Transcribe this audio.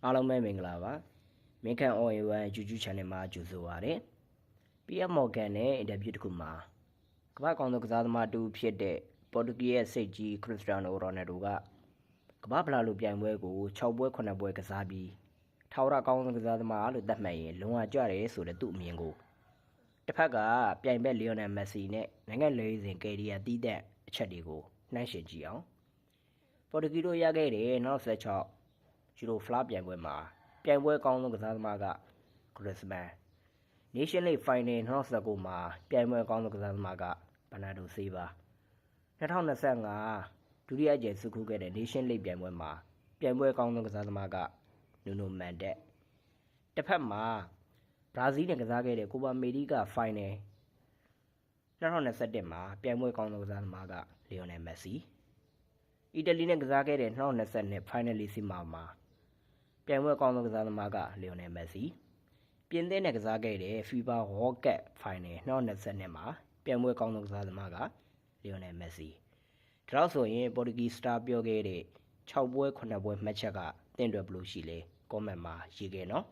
အားလုံးပဲမင်္ဂလာပါမင်းခန့် all-in-one YouTube channel မှာကြိုဆိုပါရစေ PM Morgan နဲ့အင်တာဗျူးတစ်ခုမှာကမ္ဘာ့ကောင်သူကစားသမားတူဖြစ်တဲ့ပေါ်တူဂီရဲ့စိတ်ကြီးခရစ္စတီယာနိုရိုနယ်ဒိုကကမ္ဘာဖလားလိုပြိုင်ပွဲကို6ပွဲ9ပွဲကစားပြီးထာဝရကောင်သူကစားသမားလို့သတ်မှတ်ရင်လုံအောင်ကြတယ်ဆိုတဲ့သူ့အမြင်ကိုတစ်ဖက်ကပြိုင်ဘက်လီယိုနယ်မက်ဆီနဲ့နိုင်ငံလေစဉ်ကယ်ရီယာတီးတဲ့အချက်တွေကိုနှိုင်းယှဉ်ကြည့်အောင်ပေါ်တူဂီတို့ရခဲ့တဲ့2016ယူရိုဖလားပြိုင်ပွဲမှာပြိုင်ပွဲအကောင်းဆုံးကစားသမားကဂရစ်မန် Nation League Final 2019မှာပြိုင်ပွဲအကောင်းဆုံးကစားသမားကဘနာဒိုဆေးဘာ2025ဒုတိယအကြိမ်စုခုခဲ့တဲ့ Nation League ပြိုင်ပွဲမှာပြိုင်ပွဲအကောင်းဆုံးကစားသမားကနူနိုမန်တက်တစ်ဖက်မှာဘရာဇီးနဲ့ကစားခဲ့တဲ့ကိုပါအမေရိက Final 2021မှာပြိုင်ပွဲအကောင်းဆုံးကစားသမားကလီယိုနယ်မက်ဆီအီတလီနဲ့ကစားခဲ့တဲ့2022 Finalissima မှာပြိုင်ပွဲအကောင်းဆုံးကစားသမားကလီယိုနယ်မက်ဆီပြင်သစ်နဲ့ကစားခဲ့တဲ့ FIFA World Cup Final 2022မှာပြိုင်ပွဲအကောင်းဆုံးကစားသမားကလီယိုနယ်မက်ဆီဒါတော့ဆိုရင်ပေါ်တူဂီစတာပြောခဲ့တဲ့6ပွဲ9ပွဲမှတ်ချက်ကတင့်တွယ်ဘလို့ရှိလဲ comment မှာရေးခဲ့နော်